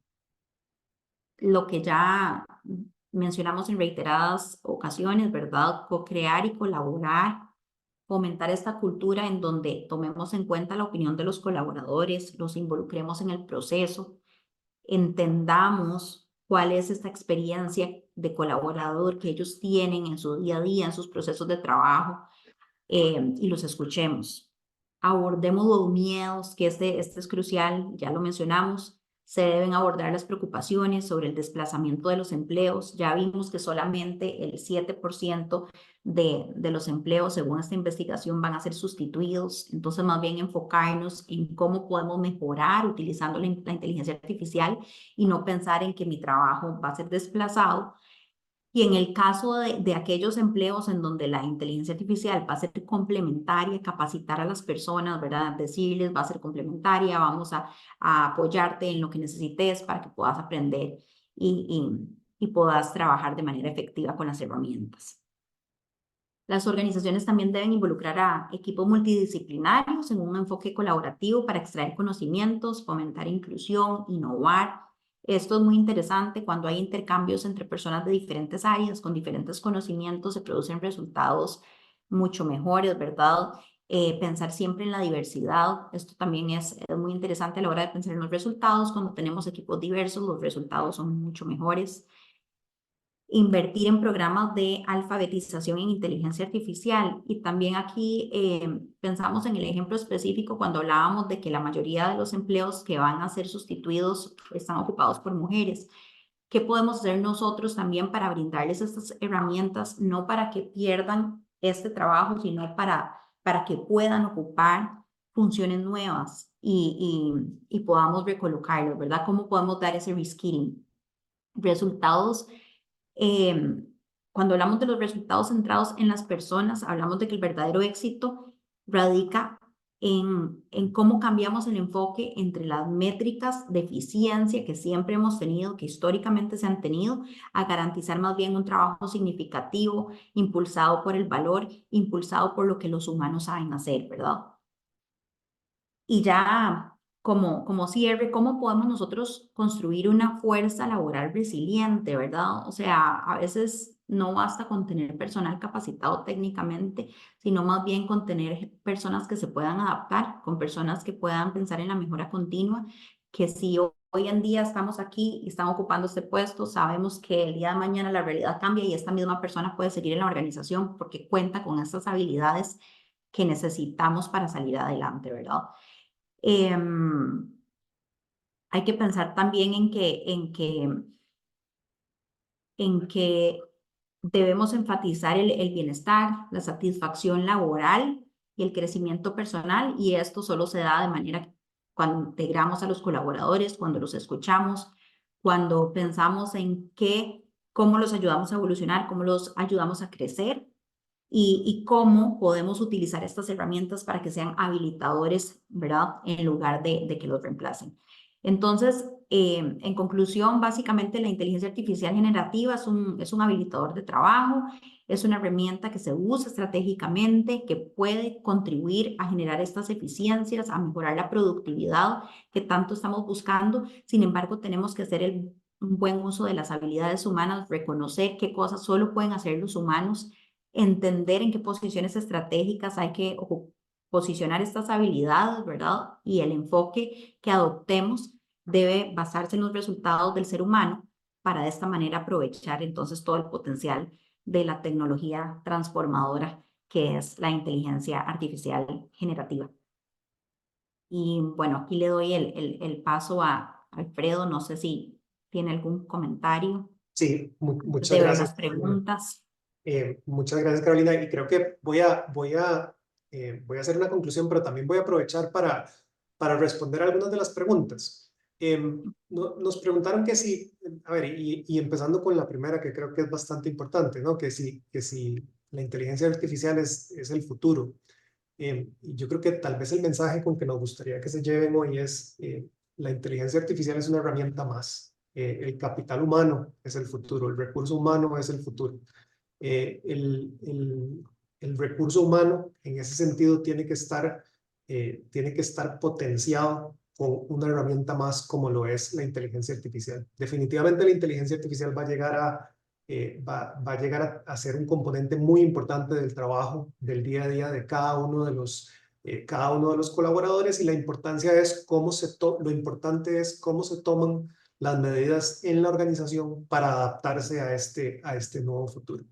Lo que ya mencionamos en reiteradas ocasiones, ¿verdad? Co-crear y colaborar, fomentar esta cultura en donde tomemos en cuenta la opinión de los colaboradores, los involucremos en el proceso, entendamos cuál es esta experiencia de colaborador que ellos tienen en su día a día, en sus procesos de trabajo, y los escuchemos. Abordemos los miedos, que este es crucial, ya lo mencionamos. Se deben abordar las preocupaciones sobre el desplazamiento de los empleos. Ya vimos que solamente el 7% de los empleos, según esta investigación, van a ser sustituidos. Entonces, más bien enfocarnos en cómo podemos mejorar utilizando la inteligencia artificial y no pensar en que mi trabajo va a ser desplazado. Y en el caso de aquellos empleos en donde la inteligencia artificial va a ser complementaria, capacitar a las personas, ¿verdad? Decirles, va a ser complementaria, vamos a apoyarte en lo que necesites para que puedas aprender y puedas trabajar de manera efectiva con las herramientas. Las organizaciones también deben involucrar a equipos multidisciplinarios en un enfoque colaborativo para extraer conocimientos, fomentar inclusión, innovar. Esto es muy interesante. Cuando hay intercambios entre personas de diferentes áreas con diferentes conocimientos, se producen resultados mucho mejores, ¿verdad? Pensar siempre en la diversidad. Esto también es muy interesante a la hora de pensar en los resultados. Cuando tenemos equipos diversos, los resultados son mucho mejores. Invertir en programas de alfabetización en inteligencia artificial. Y también aquí pensamos en el ejemplo específico cuando hablábamos de que la mayoría de los empleos que van a ser sustituidos están ocupados por mujeres. ¿Qué podemos hacer nosotros también para brindarles estas herramientas, no para que pierdan este trabajo, sino para que puedan ocupar funciones nuevas y podamos recolocarlos, ¿verdad? ¿Cómo podemos dar ese reskilling? Resultados cuando hablamos de los resultados centrados en las personas, hablamos de que el verdadero éxito radica en cómo cambiamos el enfoque entre las métricas de eficiencia que siempre hemos tenido, que históricamente se han tenido, a garantizar más bien un trabajo significativo, impulsado por el valor, impulsado por lo que los humanos saben hacer, ¿verdad? Y ya como cierre, ¿cómo podemos nosotros construir una fuerza laboral resiliente, verdad? O sea, a veces no basta con tener personal capacitado técnicamente, sino más bien con tener personas que se puedan adaptar, con personas que puedan pensar en la mejora continua, que si hoy en día estamos aquí y están ocupando este puesto, sabemos que el día de mañana la realidad cambia y esta misma persona puede seguir en la organización porque cuenta con estas habilidades que necesitamos para salir adelante, ¿verdad? Hay que pensar también en que debemos enfatizar el bienestar, la satisfacción laboral y el crecimiento personal, y esto solo se da de manera cuando integramos a los colaboradores, cuando los escuchamos, cuando pensamos en cómo los ayudamos a evolucionar, cómo los ayudamos a crecer y cómo podemos utilizar estas herramientas para que sean habilitadores, ¿verdad? En lugar de que los reemplacen. Entonces, en conclusión, básicamente la inteligencia artificial generativa es un habilitador de trabajo, es una herramienta que se usa estratégicamente, que puede contribuir a generar estas eficiencias, a mejorar la productividad que tanto estamos buscando. Sin embargo, tenemos que hacer un buen uso de las habilidades humanas, reconocer qué cosas solo pueden hacer los humanos, entender en qué posiciones estratégicas hay que posicionar estas habilidades, ¿verdad? Y el enfoque que adoptemos debe basarse en los resultados del ser humano para de esta manera aprovechar entonces todo el potencial de la tecnología transformadora que es la inteligencia artificial generativa. Y bueno, aquí le doy el paso a Alfredo, no sé si tiene algún comentario. Sí, muchas De ver gracias. las preguntas. Muchas gracias, Carolina. Y creo que voy a hacer una conclusión, pero también voy a aprovechar para responder algunas de las preguntas. Nos preguntaron que si, a ver, y empezando con la primera, que creo que es bastante importante, ¿no? Que si la inteligencia artificial es el futuro. Y yo creo que tal vez el mensaje con que nos gustaría que se lleven hoy es la inteligencia artificial es una herramienta más. El capital humano es el futuro, el recurso humano es el futuro. El recurso humano en ese sentido tiene que estar potenciado con una herramienta más como lo es la inteligencia artificial. Definitivamente la inteligencia artificial va a llegar a ser un componente muy importante del trabajo del día a día de cada uno de los colaboradores, y la importancia es lo importante es cómo se toman las medidas en la organización para adaptarse a este nuevo futuro.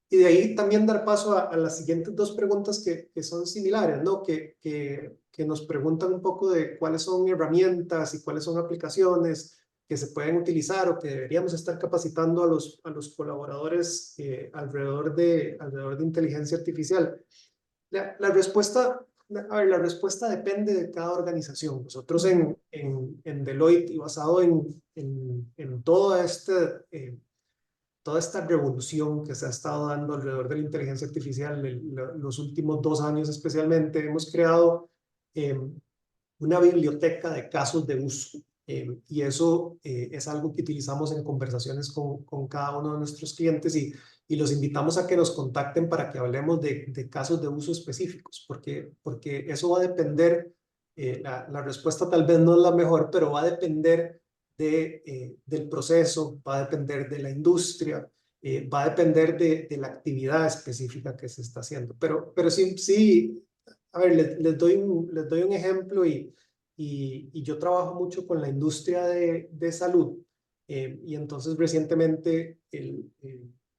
Y de ahí también dar paso a las siguientes dos preguntas que son similares, ¿no? Que nos preguntan un poco de cuáles son herramientas y cuáles son aplicaciones que se pueden utilizar o que deberíamos estar capacitando a los colaboradores alrededor de inteligencia artificial. La respuesta depende de cada organización. Nosotros en Deloitte, y basado en toda esta revolución que se ha estado dando alrededor de la inteligencia artificial los últimos 2 años especialmente, hemos creado una biblioteca de casos de uso. Y eso es algo que utilizamos en conversaciones con cada uno de nuestros clientes, y los invitamos a que nos contacten para que hablemos de casos de uso específicos, porque eso va a depender, la respuesta tal vez no es la mejor, pero va a depender del proceso, va a depender de la industria, va a depender de la actividad específica que se está haciendo. Pero sí, a ver, les doy un ejemplo, y yo trabajo mucho con la industria de salud, y entonces recientemente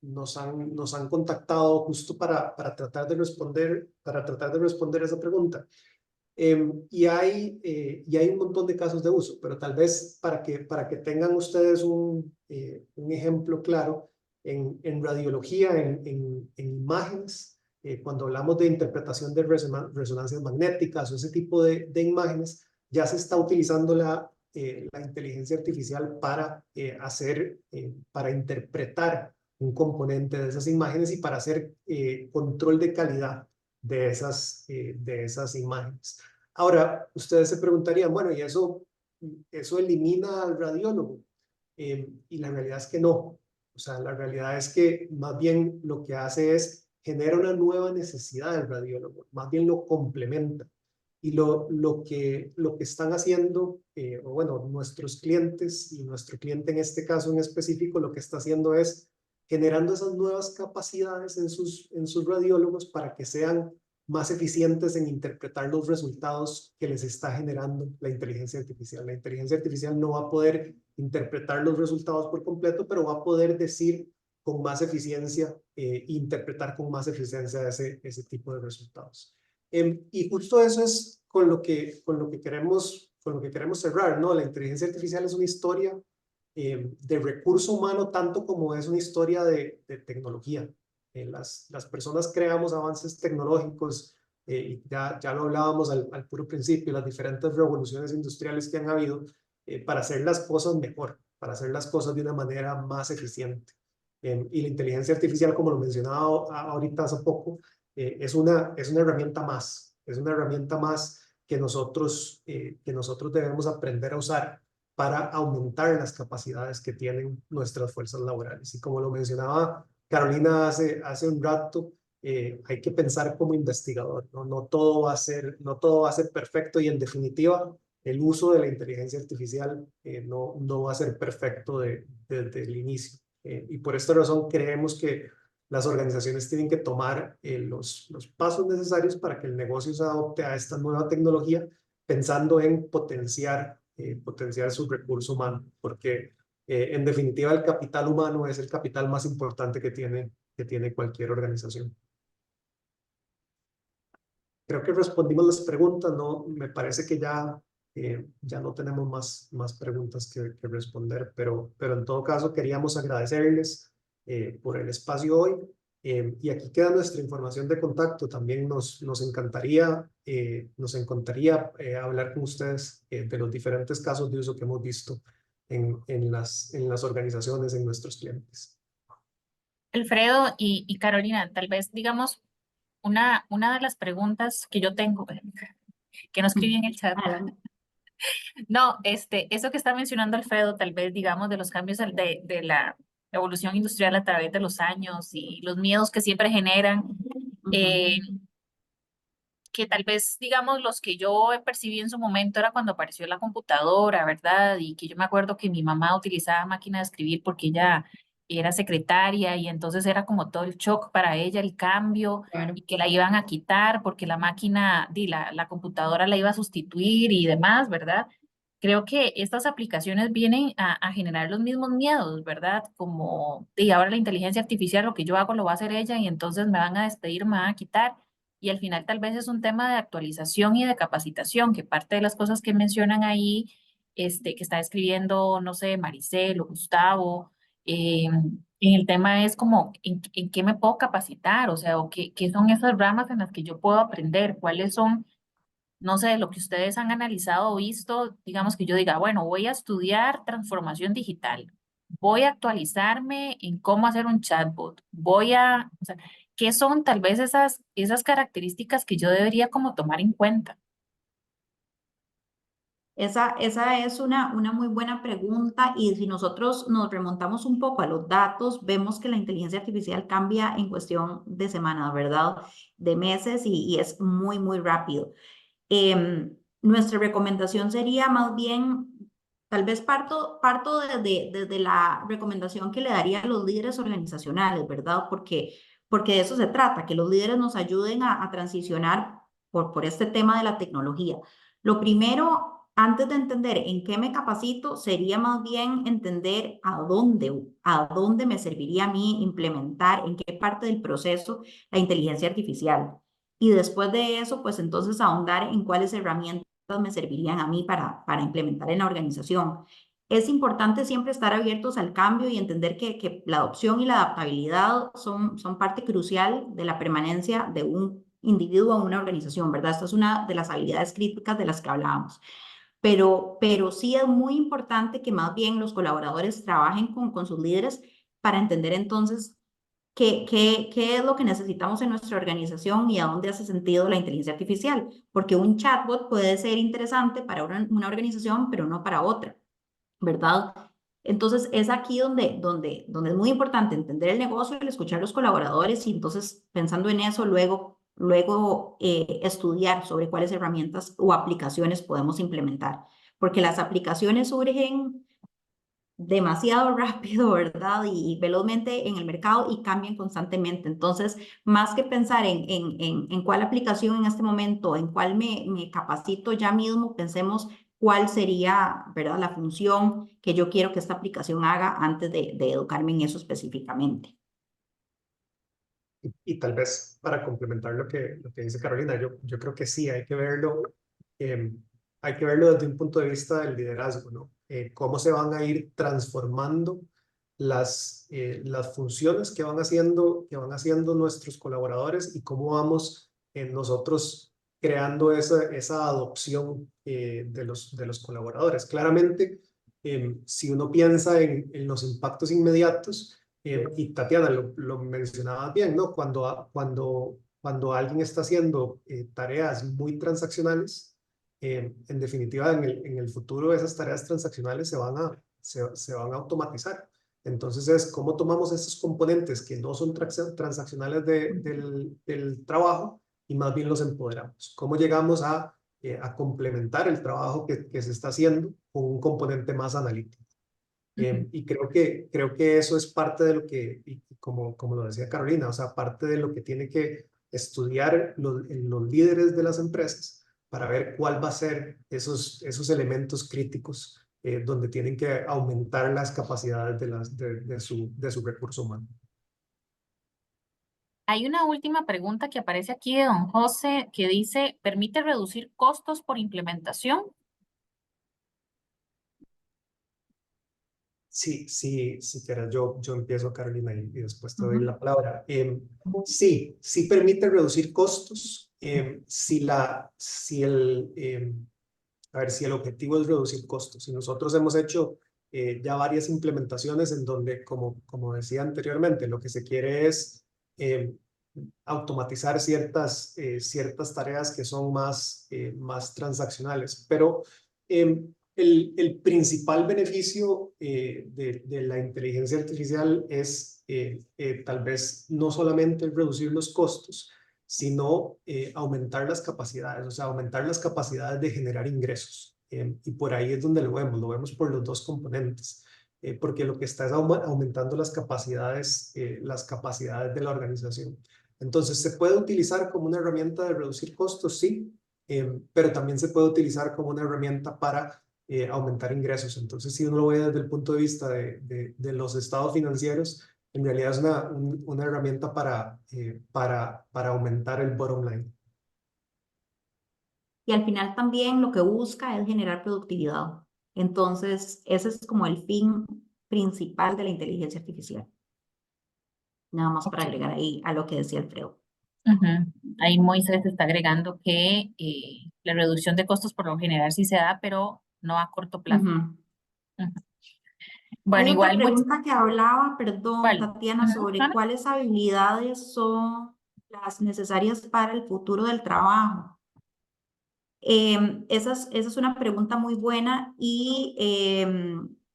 nos han contactado justo para tratar de responder esa pregunta. Y hay un montón de casos de uso, pero tal vez para que tengan ustedes un ejemplo claro, en radiología, en imágenes, cuando hablamos de interpretación de resonancias magnéticas o ese tipo de imágenes, ya se está utilizando la inteligencia artificial para interpretar un componente de esas imágenes y para hacer control de calidad de esas imágenes. Ahora, ustedes se preguntarían, bueno, ¿y eso elimina al radiólogo? Y la realidad es que no. O sea, la realidad es que más bien lo que hace es genera una nueva necesidad del radiólogo, más bien lo complementa. Y lo que están haciendo, o bueno, nuestros clientes y nuestro cliente en este caso en específico, lo que está haciendo es generando esas nuevas capacidades en sus radiólogos para que sean más eficientes en interpretar los resultados que les está generando la inteligencia artificial. La inteligencia artificial no va a poder interpretar los resultados por completo, pero va a poder decir con más eficiencia, interpretar con más eficiencia ese tipo de resultados. Y justo eso es con lo que queremos cerrar, ¿no? La inteligencia artificial es una historia de recurso humano tanto como es una historia de tecnología. Las personas creamos avances tecnológicos, y ya lo hablábamos al puro principio, las diferentes revoluciones industriales que han habido, para hacer las cosas mejor, para hacer las cosas de una manera más eficiente. Y la inteligencia artificial, como lo mencionaba ahorita hace poco, es una herramienta más, que nosotros debemos aprender a usar para aumentar las capacidades que tienen nuestras fuerzas laborales. Y como lo mencionaba Carolina hace un rato, hay que pensar como investigador, ¿no? No todo va a ser perfecto, y en definitiva, el uso de la inteligencia artificial no va a ser perfecto desde el inicio. Y por esta razón creemos que las organizaciones tienen que tomar los pasos necesarios para que el negocio se adopte a esta nueva tecnología, pensando en potenciar su recurso humano, porque en definitiva el capital humano es el capital más importante que tiene cualquier organización. Creo que respondimos las preguntas, ¿no? Me parece que ya no tenemos más preguntas que responder, pero en todo caso queríamos agradecerles por el espacio hoy, y aquí queda nuestra información de contacto. También nos encantaría hablar con ustedes de los diferentes casos de uso que hemos visto en las organizaciones, en nuestros clientes. Alfredo y Carolina, tal vez digamos una de las preguntas que yo tengo, que no escribí en el chat. No, eso que está mencionando Alfredo, tal vez digamos de los cambios de la evolución industrial a través de los años y los miedos que siempre generan, que tal vez, digamos, los que yo percibí en su momento era cuando apareció la computadora, ¿verdad? Y que yo me acuerdo que mi mamá utilizaba máquina de escribir porque ella era secretaria y entonces era como todo el shock para ella, el cambio, y que la iban a quitar porque la máquina, la computadora la iba a sustituir y demás, ¿verdad? Creo que estas aplicaciones vienen a generar los mismos miedos, ¿verdad? Como, y ahora la inteligencia artificial, lo que yo hago lo va a hacer ella y entonces me van a despedir, me van a quitar. Y al final tal vez es un tema de actualización y de capacitación, que parte de las cosas que mencionan ahí, que está escribiendo, no sé, Maricel o Gustavo, en el tema es como, ¿en qué me puedo capacitar? O sea, o qué son esas ramas en las que yo puedo aprender, cuáles son, no sé, lo que ustedes han analizado o visto, digamos que yo diga, bueno, voy a estudiar transformación digital, voy a actualizarme en cómo hacer un chatbot, o sea, ¿qué son tal vez esas características que yo debería como tomar en cuenta? Esa es una muy buena pregunta, y si nosotros nos remontamos un poco a los datos, vemos que la inteligencia artificial cambia en cuestión de semanas, ¿verdad? De meses, y es muy, muy rápido. Nuestra recomendación sería más bien, tal vez parto desde la recomendación que le daría a los líderes organizacionales, ¿verdad? Porque de eso se trata, que los líderes nos ayuden a transicionar por este tema de la tecnología. Lo primero, antes de entender en qué me capacito, sería más bien entender a dónde me serviría a mí implementar, en qué parte del proceso, la inteligencia artificial. Y después de eso, pues entonces ahondar en cuáles herramientas me servirían a mí para implementar en la organización. Es importante siempre estar abiertos al cambio y entender que la adopción y la adaptabilidad son parte crucial de la permanencia de un individuo en una organización, ¿verdad? Esta es una de las habilidades críticas de las que hablábamos. Pero sí es muy importante que más bien los colaboradores trabajen con sus líderes para entender entonces qué es lo que necesitamos en nuestra organización y a dónde hace sentido la inteligencia artificial, porque un chatbot puede ser interesante para una organización, pero no para otra, ¿verdad? Entonces es aquí donde es muy importante entender el negocio, el escuchar a los colaboradores y entonces pensando en eso, luego estudiar sobre cuáles herramientas o aplicaciones podemos implementar, porque las aplicaciones surgen demasiado rápido, ¿verdad? Y velozmente en el mercado y cambian constantemente. Entonces, más que pensar en cuál aplicación en este momento, en cuál me capacito ya mismo, pensemos cuál sería, ¿verdad? La función que yo quiero que esta aplicación haga antes de educarme en eso específicamente. Y tal vez para complementar lo que dice Carolina, yo creo que sí, hay que verlo desde un punto de vista del liderazgo, ¿no? Cómo se van a ir transformando las funciones que van haciendo nuestros colaboradores y cómo vamos nosotros creando esa adopción de los colaboradores. Claramente, si uno piensa en los impactos inmediatos, y Tatiana lo mencionaba bien, ¿no? Cuando alguien está haciendo tareas muy transaccionales, en definitiva, en el futuro esas tareas transaccionales se van a automatizar. Entonces es cómo tomamos estos componentes que no son transaccionales del trabajo y más bien los empoderamos. Cómo llegamos a complementar el trabajo que se está haciendo con un componente más analítico. Y creo que eso es parte de lo que, y como lo decía Carolina, o sea, parte de lo que tiene que estudiar los líderes de las empresas para ver cuál va a ser esos elementos críticos donde tienen que aumentar las capacidades de su recurso humano. Hay una última pregunta que aparece aquí de don José que dice, ¿permite reducir costos por implementación? Sí, si quieres, yo empiezo, Carolina, y después te doy la palabra. Sí permite reducir costos. Si el objetivo es reducir costos. Y nosotros hemos hecho ya varias implementaciones en donde, como decía anteriormente, lo que se quiere es automatizar ciertas tareas que son más transaccionales. Pero el principal beneficio de la inteligencia artificial es tal vez no solamente reducir los costos, sino aumentar las capacidades, o sea, aumentar las capacidades de generar ingresos. Y por ahí es donde lo vemos por los dos componentes, porque lo que está es aumentando las capacidades de la organización. Entonces, ¿se puede utilizar como una herramienta de reducir costos? Sí, pero también se puede utilizar como una herramienta para aumentar ingresos. Entonces, si uno lo ve desde el punto de vista de los estados financieros, en realidad es una herramienta para aumentar el bottom line. Y al final también lo que busca es generar productividad. Entonces, ese es como el fin principal de la inteligencia artificial. Nada más para agregar ahí a lo que decía Alfredo. Ahí Moisés está agregando que la reducción de costos por lo general sí se da, pero no a corto plazo. Bueno, hay igual otra pregunta que hablaba, perdón, ¿Cuál? Tatiana, sobre cuáles habilidades son las necesarias para el futuro del trabajo. Esa es una pregunta muy buena y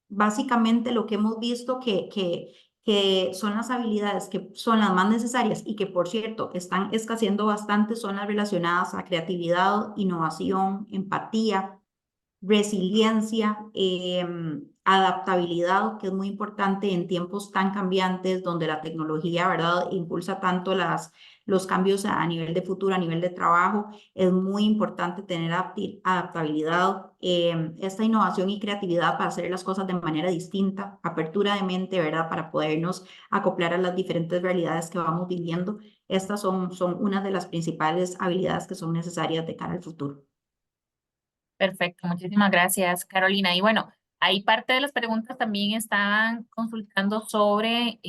básicamente lo que hemos visto que son las habilidades que son las más necesarias y que, por cierto, están escaseando bastante, son las relacionadas a creatividad, innovación, empatía, resiliencia, adaptabilidad, que es muy importante en tiempos tan cambiantes donde la tecnología, ¿verdad?, impulsa tanto los cambios a nivel de futuro, a nivel de trabajo. Es muy importante tener adaptabilidad, esta innovación y creatividad para hacer las cosas de manera distinta, apertura de mente, ¿verdad?, para podernos acoplar a las diferentes realidades que vamos viviendo. Estas son una de las principales habilidades que son necesarias de cara al futuro. Perfecto, muchísimas gracias, Carolina. Y bueno, ahí parte de las preguntas también están consultando sobre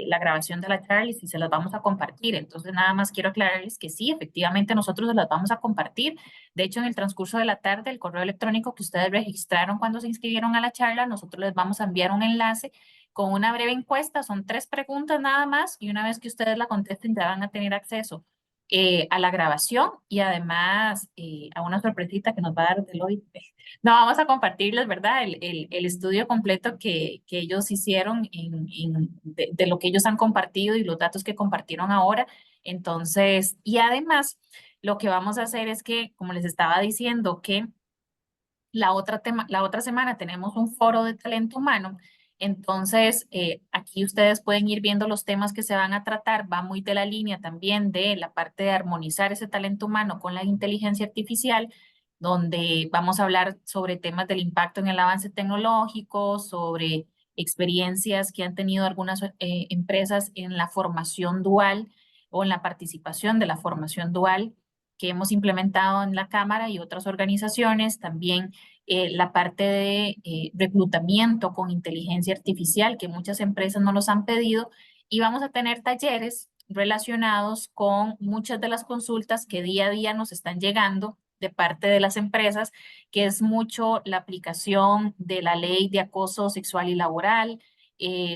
la grabación de la charla y si se las vamos a compartir. Entonces, nada más quiero aclararles que sí, efectivamente nosotros se las vamos a compartir. De hecho, en el transcurso de la tarde, el correo electrónico que ustedes registraron cuando se inscribieron a la charla, nosotros les vamos a enviar un enlace con una breve encuesta. Son 3 preguntas nada más y una vez que ustedes la contesten ya van a tener acceso a la grabación y además a una sorpresita que nos va a dar Deloitte. No, vamos a compartirles, ¿verdad? El estudio completo que ellos hicieron de lo que ellos han compartido y los datos que compartieron ahora. Entonces, y además, lo que vamos a hacer es que, como les estaba diciendo, que la otra semana tenemos un foro de talento humano. Entonces, aquí ustedes pueden ir viendo los temas que se van a tratar. Va muy de la línea también de la parte de armonizar ese talento humano con la inteligencia artificial, donde vamos a hablar sobre temas del impacto en el avance tecnológico, sobre experiencias que han tenido algunas empresas en la formación dual o en la participación de la formación dual que hemos implementado en la Cámara y otras organizaciones. También la parte de reclutamiento con inteligencia artificial, que muchas empresas no los han pedido. Y vamos a tener talleres relacionados con muchas de las consultas que día a día nos están llegando de parte de las empresas, que es mucho la aplicación de la ley de acoso sexual y laboral,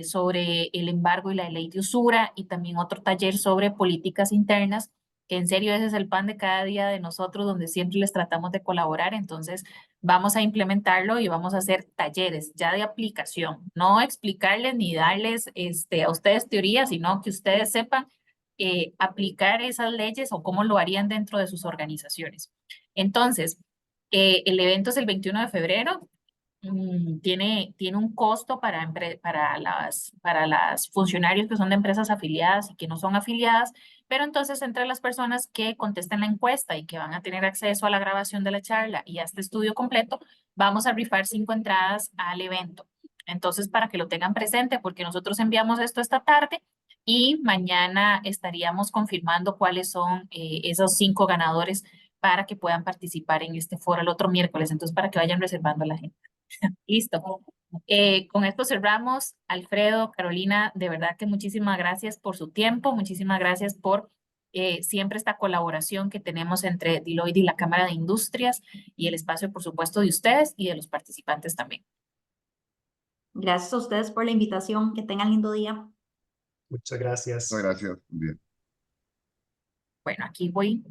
sobre el embargo y la ley de usura, y también otro taller sobre políticas internas, que en serio ese es el pan de cada día de nosotros, donde siempre les tratamos de colaborar. Entonces vamos a implementarlo y vamos a hacer talleres ya de aplicación, no explicarles ni darles a ustedes teoría, sino que ustedes sepan aplicar esas leyes o cómo lo harían dentro de sus organizaciones. Entonces, el evento es el 21 de febrero. Tiene un costo para las funcionarios que son de empresas afiliadas y que no son afiliadas, pero entonces entre las personas que contesten la encuesta y que van a tener acceso a la grabación de la charla y a este estudio completo, vamos a rifar 5 entradas al evento. Entonces, para que lo tengan presente, porque nosotros enviamos esto esta tarde y mañana estaríamos confirmando cuáles son esos 5 ganadores para que puedan participar en este foro el otro miércoles. Entonces, para que vayan reservando a la gente. Listo. Con esto cerramos. Alfredo, Carolina, de verdad que muchísimas gracias por su tiempo, muchísimas gracias por siempre esta colaboración que tenemos entre Deloitte y la Cámara de Industrias y el espacio, por supuesto, de ustedes y de los participantes también. Gracias a ustedes por la invitación. Que tengan lindo día. Muchas gracias. Muchas gracias. Bien. Bueno, aquí voy